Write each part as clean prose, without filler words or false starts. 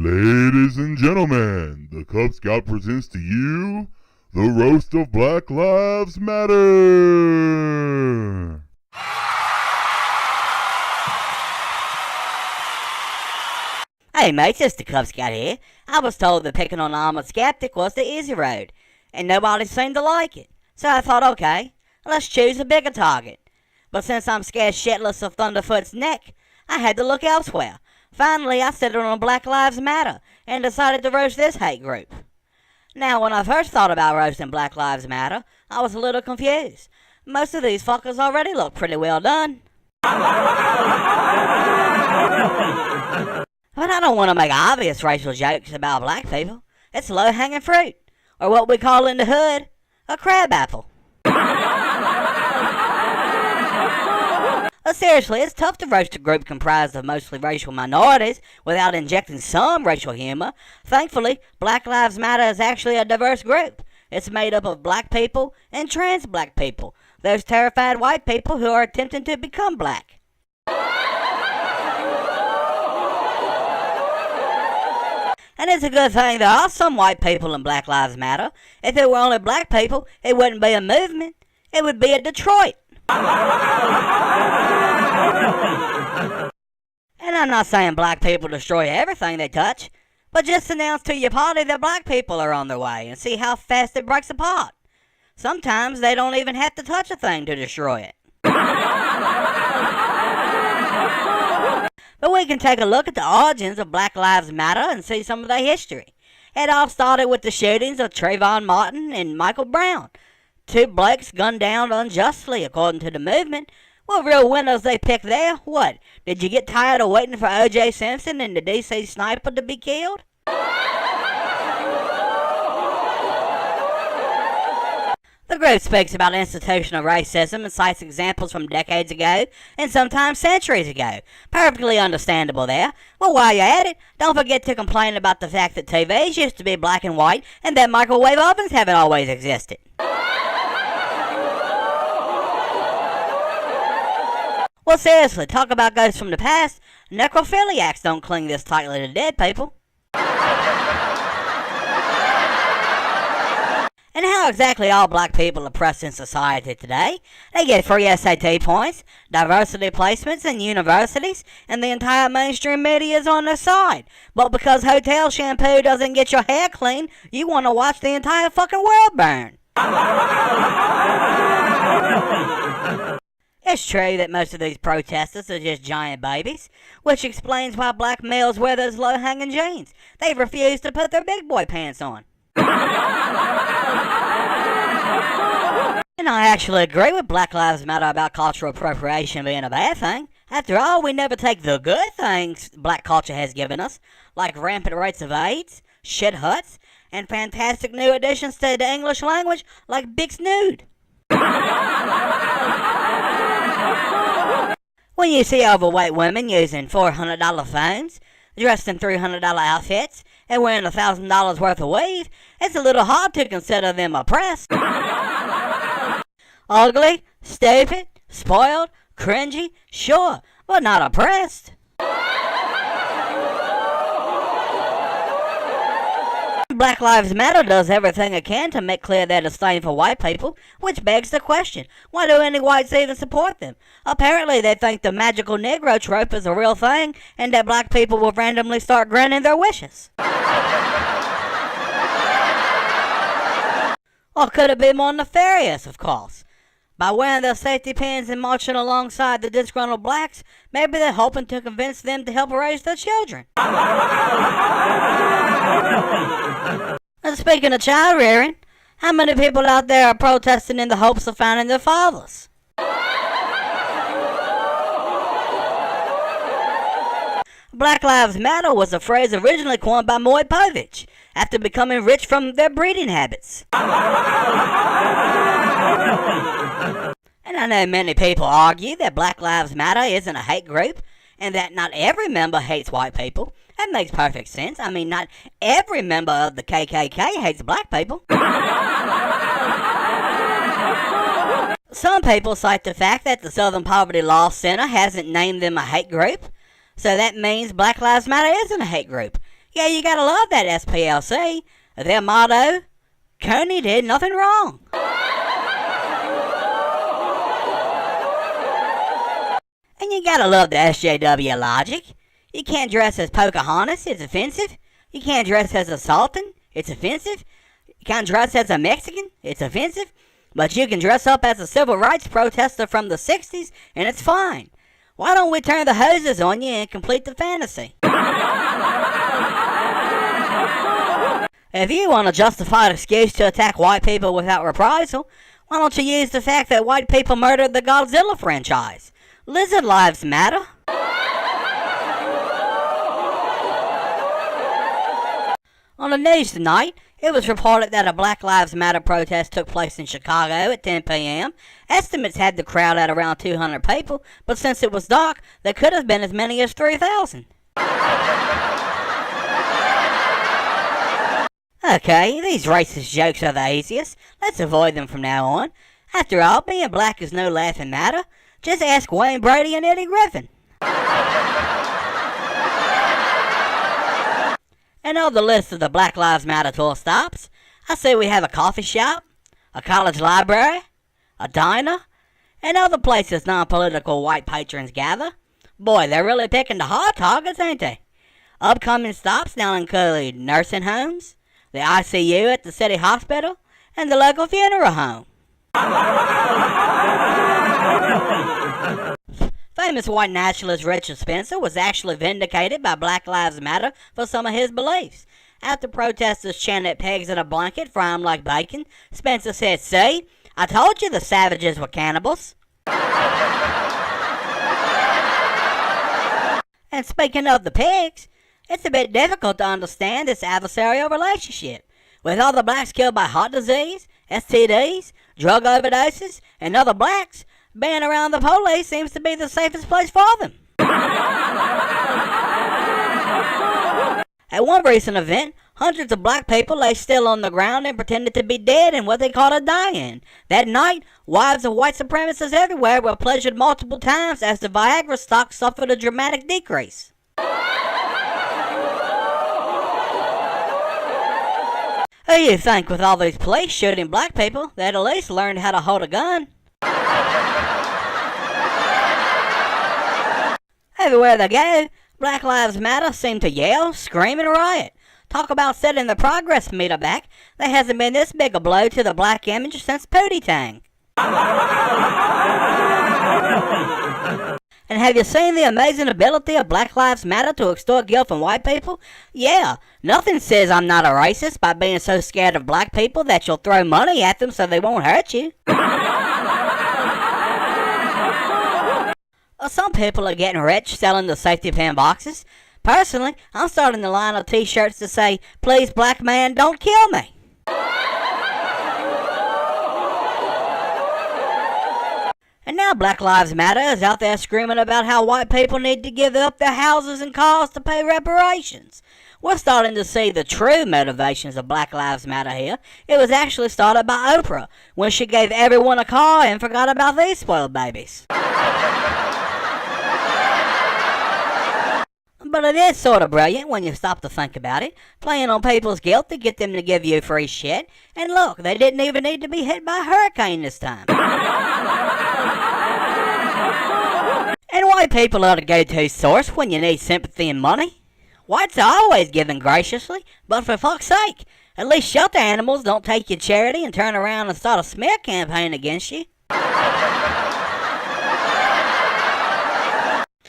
Ladies and gentlemen, the Cub Scout presents to you the Roast of Black Lives Matter. Hey mates, it's the Cub Scout here. I was told that picking on I'm a skeptic was the easy road, and nobody seemed to like it. So I thought, okay, let's choose a bigger target. But since I'm scared shitless of Thunderfoot's neck, I had to look elsewhere. Finally, I settled on Black Lives Matter and decided to roast this hate group. Now, when I first thought about roasting Black Lives Matter, I was a little confused. Most of these fuckers already look pretty well done. But I don't want to make obvious racial jokes about black people. It's low-hanging fruit, or what we call in the hood, a crab apple. But seriously, it's tough to roast a group comprised of mostly racial minorities without injecting some racial humor. Thankfully, Black Lives Matter is actually a diverse group. It's made up of black people and trans black people. Those terrified white people who are attempting to become black. And it's a good thing there are some white people in Black Lives Matter. If it were only black people, it wouldn't be a movement. It would be a Detroit. And I'm not saying black people destroy everything they touch, but just announce to your party that black people are on their way and see how fast it breaks apart. Sometimes they don't even have to touch a thing to destroy it. But we can take a look at the origins of Black Lives Matter and see some of their history. It all started with the shootings of Trayvon Martin and Michael Brown. Two blokes gunned down unjustly, according to the movement. What real winners they picked there? What? Did you get tired of waiting for O.J. Simpson and the D.C. sniper to be killed? The group speaks about institutional racism and cites examples from decades ago and sometimes centuries ago. Perfectly understandable there. But while you're at it, don't forget to complain about the fact that TVs used to be black and white and that microwave ovens haven't always existed. Well, seriously, talk about ghosts from the past. Necrophiliacs don't cling this tightly to dead people. And how exactly are black people oppressed in society today? They get free SAT points, diversity placements in universities, and the entire mainstream media is on their side. But because hotel shampoo doesn't get your hair clean, you want to watch the entire fucking world burn. It's true that most of these protesters are just giant babies, which explains why black males wear those low-hanging jeans. They refuse to put their big boy pants on. And I actually agree with Black Lives Matter about cultural appropriation being a bad thing. After all, we never take the good things black culture has given us, like rampant rates of AIDS, shit huts, and fantastic new additions to the English language like Big Snood. When you see overweight women using $400 phones, dressed in $300 outfits, and wearing $1,000 worth of weave, it's a little hard to consider them oppressed. Ugly, stupid, spoiled, cringy, sure, but not oppressed. Black Lives Matter does everything it can to make clear their disdain for white people, which begs the question, why do any whites even support them? Apparently they think the magical Negro trope is a real thing, and that black people will randomly start granting their wishes. Or could it be more nefarious, of course? By wearing their safety pins and marching alongside the disgruntled blacks, maybe they're hoping to convince them to help raise their children. And speaking of child rearing, how many people out there are protesting in the hopes of finding their fathers? Black Lives Matter was a phrase originally coined by Maury Povich after becoming rich from their breeding habits. And I know many people argue that Black Lives Matter isn't a hate group and that not every member hates white people. That makes perfect sense. I mean, not every member of the KKK hates black people. Some people cite the fact that the Southern Poverty Law Center hasn't named them a hate group. So that means Black Lives Matter isn't a hate group. Yeah, you gotta love that SPLC. Their motto, Coney did nothing wrong. And you gotta love the SJW logic. You can't dress as Pocahontas, it's offensive. You can't dress as a Sultan, it's offensive. You can't dress as a Mexican, it's offensive. But you can dress up as a civil rights protester from the 60s, and it's fine. Why don't we turn the hoses on you and complete the fantasy? If you want a justified excuse to attack white people without reprisal, why don't you use the fact that white people murdered the Godzilla franchise? Lizard lives matter. On the news tonight, it was reported that a Black Lives Matter protest took place in Chicago at 10 p.m. Estimates had the crowd at around 200 people, but since it was dark, there could have been as many as 3,000. Okay, these racist jokes are the easiest. Let's avoid them from now on. After all, being black is no laughing matter. Just ask Wayne Brady and Eddie Griffin. And on the list of the Black Lives Matter tour stops, I see we have a coffee shop, a college library, a diner, and other places non-political white patrons gather. Boy, they're really picking the hard targets, ain't they? Upcoming stops now include nursing homes, the ICU at the city hospital, and the local funeral home. Famous white nationalist Richard Spencer was actually vindicated by Black Lives Matter for some of his beliefs. After protesters chanted pigs in a blanket, fry 'em like bacon, Spencer said, "See, I told you the savages were cannibals." And speaking of the pigs, it's a bit difficult to understand this adversarial relationship. With all the blacks killed by heart disease, STDs, drug overdoses, and other blacks, being around the police seems to be the safest place for them. At one recent event, hundreds of black people lay still on the ground and pretended to be dead in what they called a die-in. That night, wives of white supremacists everywhere were pleasured multiple times as the Viagra stock suffered a dramatic decrease. Who do you think, with all these police shooting black people, they'd at least learned how to hold a gun? Everywhere they go, Black Lives Matter seem to yell, scream, and riot. Talk about setting the progress meter back. There hasn't been this big a blow to the black image since Pootie Tang. And have you seen the amazing ability of Black Lives Matter to extort guilt from white people? Yeah, nothing says I'm not a racist by being so scared of black people that you'll throw money at them so they won't hurt you. Some people are getting rich selling the safety pin boxes. Personally, I'm starting the line of t-shirts to say, "Please, black man, don't kill me." And now Black Lives Matter is out there screaming about how white people need to give up their houses and cars to pay reparations. We're starting to see the true motivations of Black Lives Matter here. It was actually started by Oprah, when she gave everyone a car and forgot about these spoiled babies. But it is sort of brilliant when you stop to think about it, playing on people's guilt to get them to give you free shit. And look, they didn't even need to be hit by a hurricane this time. And white people are the go-to source when you need sympathy and money. Whites are always giving graciously, but for fuck's sake, at least shelter animals don't take your charity and turn around and start a smear campaign against you.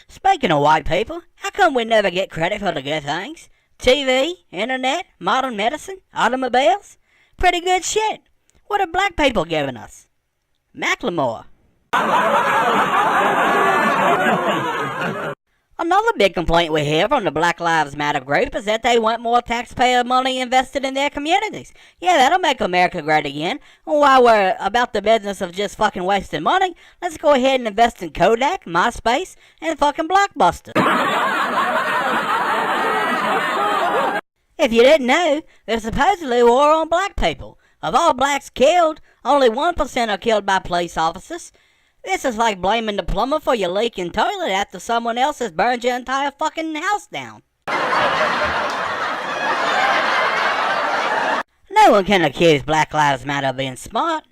Speaking of white people, how come we never get credit for the good things? TV, internet, modern medicine, automobiles? Pretty good shit. What are black people giving us? Macklemore. Another big complaint we hear from the Black Lives Matter group is that they want more taxpayer money invested in their communities. Yeah, that'll make America great again. While we're about the business of just fucking wasting money, let's go ahead and invest in Kodak, MySpace, and fucking Blockbuster. If you didn't know, there's supposedly a war on black people. Of all blacks killed, only 1% are killed by police officers. This is like blaming the plumber for your leaking toilet after someone else has burned your entire fucking house down. No one can accuse Black Lives Matter of being smart.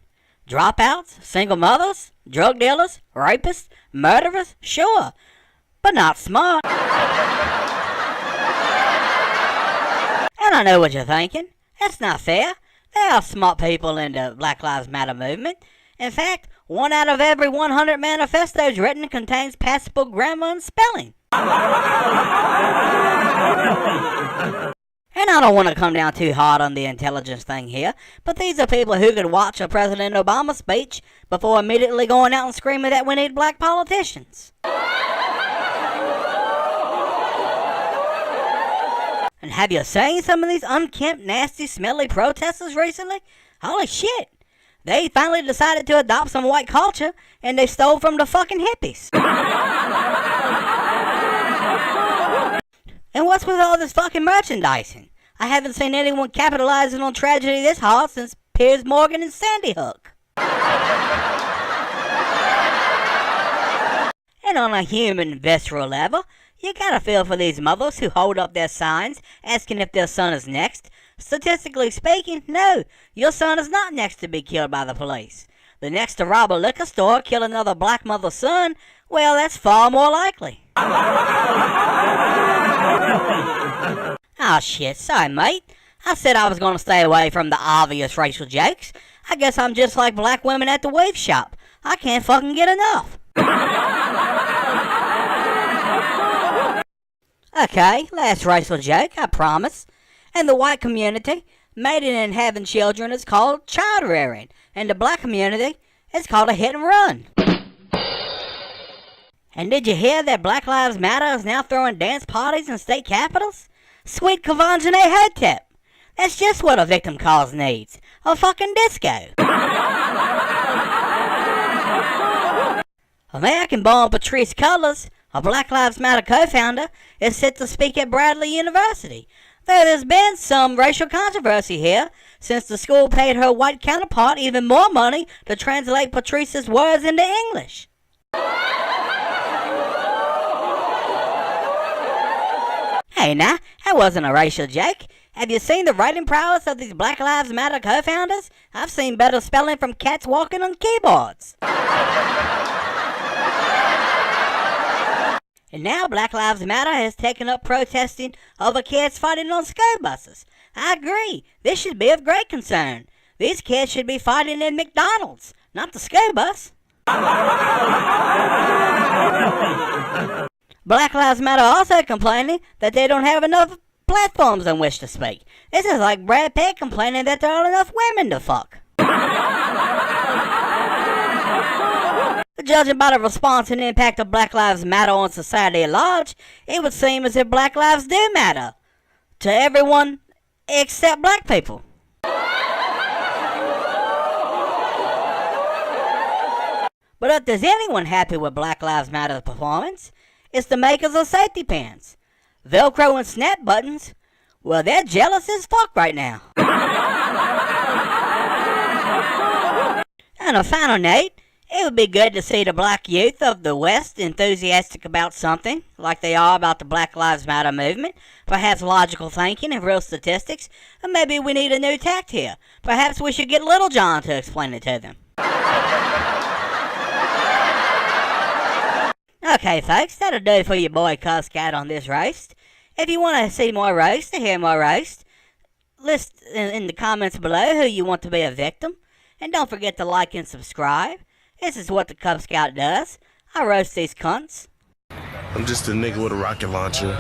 Dropouts, single mothers, drug dealers, rapists, murderers, sure, but not smart. And I know what you're thinking. That's not fair. There are smart people in the Black Lives Matter movement. In fact, 1 out of every 100 manifestos written contains passable grammar and spelling. And I don't want to come down too hard on the intelligence thing here, but these are people who could watch a President Obama speech before immediately going out and screaming that we need black politicians. And have you seen some of these unkempt, nasty, smelly protesters recently? Holy shit! They finally decided to adopt some white culture, and they stole from the fucking hippies. And what's with all this fucking merchandising? I haven't seen anyone capitalizing on tragedy this hard since Piers Morgan and Sandy Hook. And on a human, visceral level, you gotta feel for these mothers who hold up their signs asking if their son is next. Statistically speaking, no, your son is not next to be killed by the police. The next to rob a liquor store, kill another black mother's son, well, that's far more likely. Oh shit, sorry mate. I said I was gonna stay away from the obvious racial jokes. I guess I'm just like black women at the weave shop. I can't fucking get enough. Okay, last racial joke, I promise. In the white community, mating and having children is called child rearing. In the black community, it's called a hit and run. And did you hear that Black Lives Matter is now throwing dance parties in state capitals? Sweet Kavanjane Hotep. That's just what a victim cause needs. A fucking disco. American-born Patrisse Cullors, a Black Lives Matter co-founder, is set to speak at Bradley University. Though there's been some racial controversy here, since the school paid her white counterpart even more money to translate Patrisse's words into English. Hey now, that wasn't a racial joke. Have you seen the writing prowess of these Black Lives Matter co-founders? I've seen better spelling from cats walking on keyboards. And now Black Lives Matter has taken up protesting over kids fighting on school buses. I agree, this should be of great concern. These kids should be fighting in McDonald's, not the school bus. Black Lives Matter also complaining that they don't have enough platforms on which to speak. This is like Brad Pitt complaining that there aren't enough women to fuck. Judging by the response and impact of Black Lives Matter on society at large, it would seem as if Black lives do matter to everyone except black people. But if there's anyone happy with Black Lives Matter's performance, it's the makers of safety pants. Velcro and snap buttons, well, they're jealous as fuck right now. On a final note, it would be good to see the black youth of the West enthusiastic about something, like they are about the Black Lives Matter movement, perhaps logical thinking and real statistics, and maybe we need a new tact here. Perhaps we should get Little John to explain it to them. Okay folks, that'll do for your boy Cub Scout on this roast. If you want to see more roast or hear more roast, list in the comments below who you want to be a victim. And don't forget to like and subscribe. This is what the Cub Scout does. I roast these cunts. I'm just a nigga with a rocket launcher.